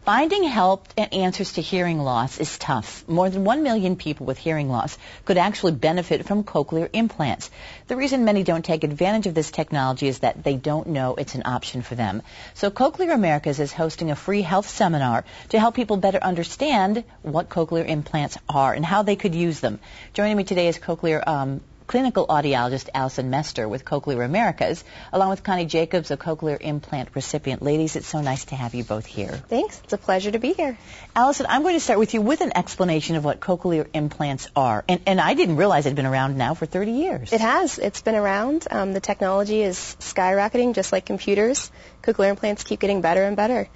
Finding help and answers to hearing loss is tough. More than 1 million people with hearing loss could actually benefit from cochlear implants. The reason many don't take advantage of this technology is that they don't know it's an option for them. So Cochlear Americas is hosting a free health seminar to help people better understand what cochlear implants are and how they could use them. Joining me today is Cochlear clinical audiologist Allison Mester with Cochlear Americas, along with Connie Jacobs, a cochlear implant recipient. Ladies, it's so nice to have you both here. Thanks. It's a pleasure to be here. Allison, I'm going to start with you with an explanation of what cochlear implants are. And I didn't realize it had been around now for 30 years. It has. It's been around. The technology is skyrocketing, just like computers. Cochlear implants keep getting better and better.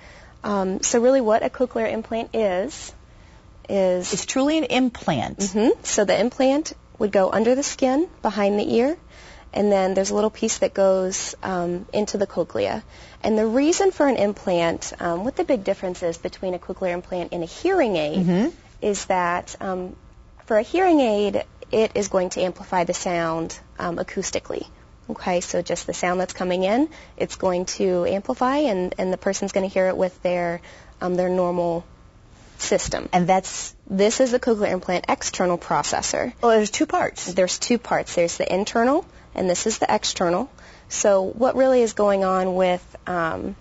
So really what a cochlear implant is... It's truly an implant. Mm-hmm. So the implant would go under the skin, behind the ear, and then there's a little piece that goes into the cochlea. And the reason for an implant, what the big difference is between a cochlear implant and a hearing aid, is that for a hearing aid, it is going to amplify the sound acoustically. Okay, so just the sound that's coming in, it's going to amplify, and the person's going to hear it with their normal system. And this is the cochlear implant external processor. Well, there's two parts. There's two parts. There's the internal, and this is the external. So what really is going on with the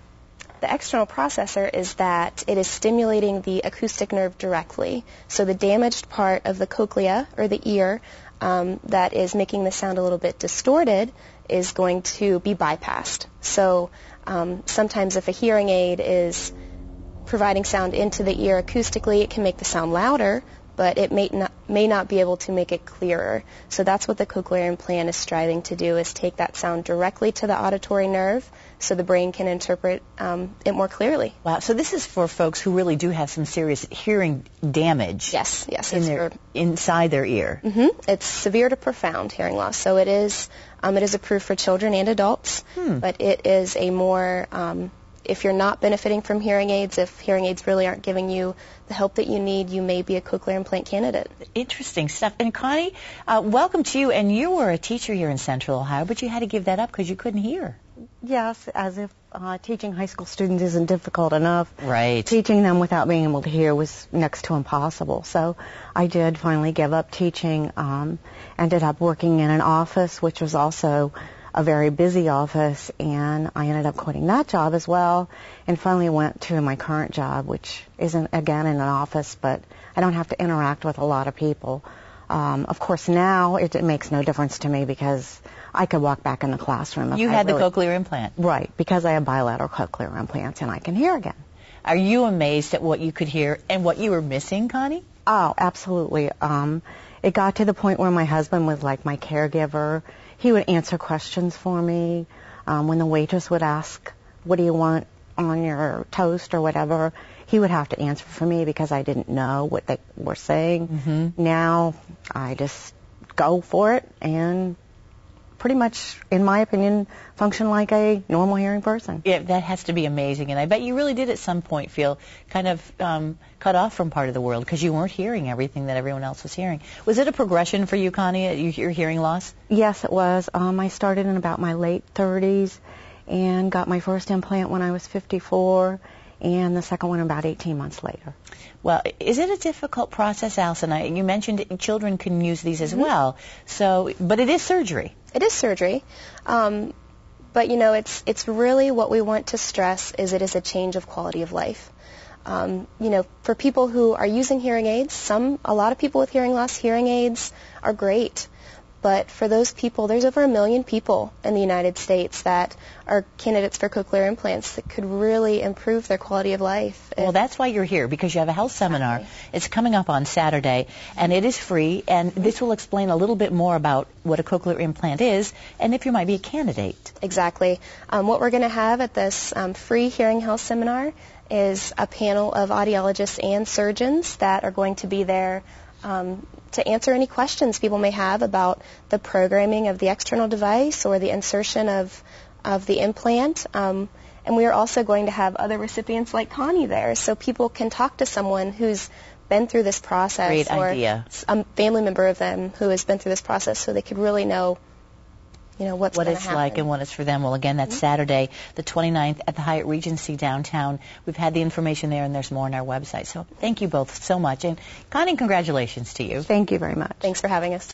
external processor is that it is stimulating the acoustic nerve directly. So the damaged part of the cochlea, or the ear, that is making the sound a little bit distorted is going to be bypassed. So sometimes if a hearing aid is providing sound into the ear acoustically, it can make the sound louder, but it may not be able to make it clearer. So that's what the cochlear implant is striving to do, is take that sound directly to the auditory nerve so the brain can interpret it more clearly. Wow, so this is for folks who really do have some serious hearing damage. Yes. Inside their ear. Mm-hmm. It's severe to profound hearing loss. So it is approved for children and adults, but it is a more... if you're not benefiting from hearing aids, if hearing aids really aren't giving you the help that you need, you may be a cochlear implant candidate. Interesting stuff. And Connie, welcome to you. And you were a teacher here in Central Ohio, but you had to give that up because you couldn't hear. Yes, as if teaching high school students isn't difficult enough. Right. Teaching them without being able to hear was next to impossible. So I did finally give up teaching, ended up working in an office, which was also a very busy office, and I ended up quitting that job as well, and finally went to my current job, which isn't, again, in an office, but I don't have to interact with a lot of people. Of course, now it makes no difference to me because I could walk back in the classroom. You had the cochlear implant. Right, because I have bilateral cochlear implants, and I can hear again. Are you amazed at what you could hear and what you were missing, Connie? Oh, absolutely. It got to the point where my husband was like my caregiver. He would answer questions for me. When the waitress would ask, what do you want on your toast or whatever, he would have to answer for me because I didn't know what they were saying. Now I just go for it and pretty much, in my opinion, function like a normal hearing person. Yeah, that has to be amazing. And I bet you really did at some point feel kind of cut off from part of the world because you weren't hearing everything that everyone else was hearing. Was it a progression for you, Connie, your hearing loss? Yes, it was. I started in about my late 30s and got my first implant when I was 54, and the second one about 18 months later. Well, is it a difficult process, Allison? You mentioned children can use these as well. So, but it is surgery. It is surgery. But, you know, it's really what we want to stress is it is a change of quality of life. You know, for people who are using hearing aids, a lot of people with hearing loss, hearing aids are great. But for those people, there's over 1 million people in the United States that are candidates for cochlear implants that could really improve their quality of life. Well, that's why you're here, because you have a health seminar. It's coming up on Saturday, and it is free, and this will explain a little bit more about what a cochlear implant is and if you might be a candidate. Exactly. What we're going to have at this free hearing health seminar is a panel of audiologists and surgeons that are going to be there to answer any questions people may have about the programming of the external device or the insertion of the implant. And we are also going to have other recipients like Connie there, so people can talk to someone who's been through this process. Great or idea. a family member of them who has been through this process, so they could really know what's what going to it's happen. like and what it's for them. Well, again, that's Saturday, the 29th at the Hyatt Regency downtown. We've had the information there, and there's more on our website. So thank you both so much. And Connie, congratulations to you. Thank you very much. Thanks for having us.